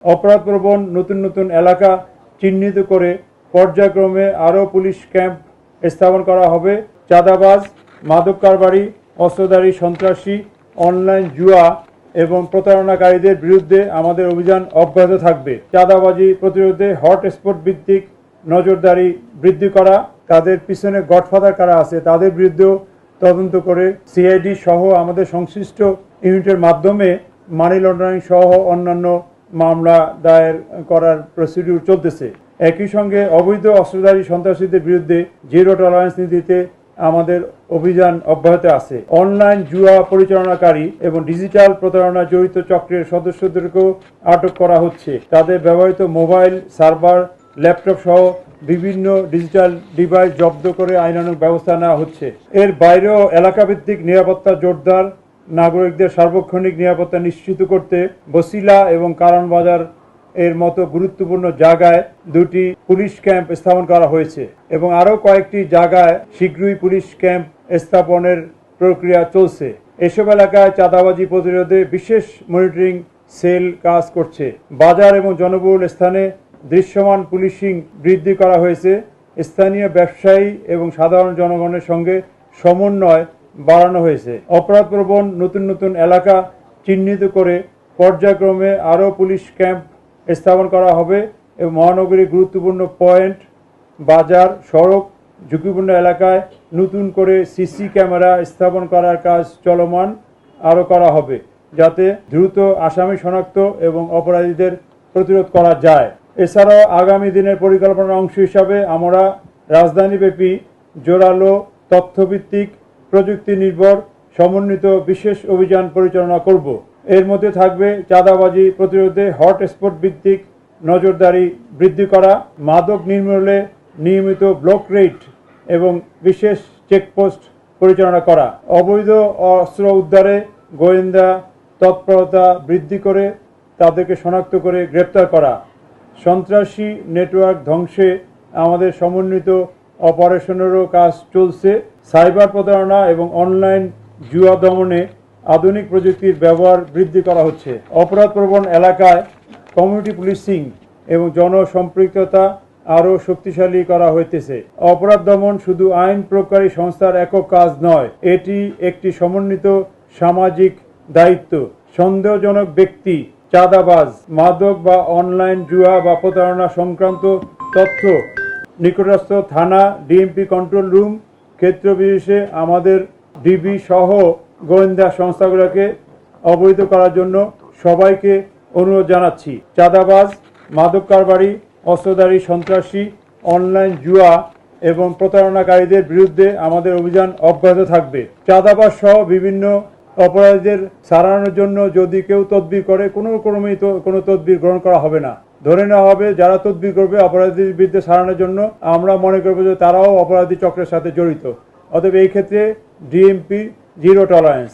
অপরাধপ্রবণ নতুন নতুন এলাকা চিহ্নিত করে পর্যায়ক্রমে আরও পুলিশ ক্যাম্প স্থাপন করা হবে। চাঁদাবাজ, মাদক কারবারি, অস্ত্রধারী, সন্ত্রাসী, অনলাইন জুয়া এবং প্রতারণাকারীদের বিরুদ্ধে আমাদের অভিযান অব্যাহত থাকবে। চাঁদাবাজি প্রতিরোধে হটস্পট ভিত্তিক নজরদারি বৃদ্ধি করা, তাদের পিছনে গডফাদার কারা আছে তাদের বিরুদ্ধেও তদন্ত করে সিআইডি সহ আমাদের সংশ্লিষ্ট ইউনিটের মাধ্যমে মানি লন্ডারিং সহ অন্যান্য মামলা দায়ের করার প্রসিডিউর চলতেছে। একই সঙ্গে অবৈধ অস্ত্রধারী সন্ত্রাসীদের বিরুদ্ধে জিরো টলারেন্স নীতিতে আমাদের অভিযান অব্যাহত আছে। অনলাইন জুয়া পরিচালনাকারী এবং ডিজিটাল প্রতারণা জড়িত চক্রের সদস্যদেরকেও আটক করা হচ্ছে। তাদের ব্যবহৃত মোবাইল, সার্ভার, ল্যাপটপ সহ বিভিন্ন ডিজিটাল ডিভাইস জব্দ করে আইনানুগ ব্যবস্থা নেওয়া হচ্ছে। এর বাইরেও এলাকাভিত্তিক নিরাপত্তা জোরদার, নাগরিকদের সার্বক্ষণিক নিরাপত্তা নিশ্চিত করতে বসিলা এবং কারণ বাজার এর মতো গুরুত্বপূর্ণ জায়গায় 2টি পুলিশ ক্যাম্প স্থাপন করা হয়েছে এবং আরও কয়েকটি জায়গায় শীঘ্রই পুলিশ ক্যাম্প স্থাপনের প্রক্রিয়া চলছে। এসব এলাকায় চাঁদাবাজি প্রতিরোধে বিশেষ মনিটরিং সেল কাজ করছে। বাজার এবং জনবহুল স্থানে দৃশ্যমান পুলিশিং বৃদ্ধি করা হয়েছে। স্থানীয় ব্যবসায়ী এবং সাধারণ জনগণের সঙ্গে সমন্বয় বাড়ানো হয়েছে। অপরাধপ্রবণ নতুন নতুন এলাকা চিহ্নিত করে পর্যায়ক্রমে আরও পুলিশ ক্যাম্প স্থাপন করা হবে এবং মহানগরীর গুরুত্বপূর্ণ পয়েন্ট, বাজার, সড়ক, ঝুঁকিপূর্ণ এলাকায় নতুন করে সিসি ক্যামেরা স্থাপন করার কাজ চলমান আরও করা হবে, যাতে দ্রুত আসামি শনাক্ত এবং অপরাধীদের প্রতিরোধ করা যায়। এছাড়াও আগামী দিনের পরিকল্পনার অংশ হিসাবে আমরা রাজধানীব্যাপী জোরালো তথ্যভিত্তিক প্রযুক্তি নির্ভর সমন্বিত বিশেষ অভিযান পরিচালনা করব। এর মধ্যে থাকবে চাঁদাবাজি প্রতিরোধে হটস্পট ভিত্তিক নজরদারি বৃদ্ধি করা, মাদক নির্মূলে নিয়মিত ব্লক রেড এবং বিশেষ চেকপোস্ট পরিচালনা করা, অবৈধ অস্ত্র উদ্ধারে গোয়েন্দা তৎপরতা বৃদ্ধি করে তাদেরকে শনাক্ত করে গ্রেপ্তার করা, সন্ত্রাসী নেটওয়ার্ক ধ্বংসে আমাদের সমন্বিত অপারেশনেরও কাজ চলছে। সাইবার প্রতারণা এবং অনলাইন জুয়া দমনে আধুনিক প্রযুক্তির ব্যবহার বৃদ্ধি করা হচ্ছে। অপরাধপ্রবণ এলাকায় কমিউনিটি পুলিশিং এবং জনসম্পৃক্ততা আরও শক্তিশালী করা হইতেছে। অপরাধ দমন শুধু আইন প্রয়োগকারী সংস্থার একক কাজ নয়, এটি একটি সমন্বিত সামাজিক দায়িত্ব। সন্দেহজনক ব্যক্তি, চাঁদাবাজ, মাদক বা অনলাইন জুয়া বা প্রতারণা সংক্রান্ত তথ্য নিকটস্থ থানা, ডিএমপি কন্ট্রোল রুম, ক্ষেত্র বিশেষে আমাদের ডিবি সহ গোয়েন্দা সংস্থাগুলোকে অবহিত করার জন্য সবাইকে অনুরোধ জানাচ্ছি। চাঁদাবাজ, মাদক কারবারি, অস্ত্রধারী, সন্ত্রাসী, অনলাইন জুয়া এবং প্রতারণাকারীদের বিরুদ্ধে আমাদের অভিযান অব্যাহত থাকবে। চাঁদাবাজ সহ বিভিন্ন অপরাধীদের ছাড়ানোর জন্য যদি কেউ তদবির করে কোনো তদবির গ্রহণ করা হবে না। ধরে নেওয়া হবে যারা তদবির করবে অপরাধীদের বিরুদ্ধে ছাড়ানোর জন্য, আমরা মনে করব যে তারাও অপরাধী চক্রের সাথে জড়িত। অতএব এই ক্ষেত্রে ডিএমপি জিরো টলারেন্স।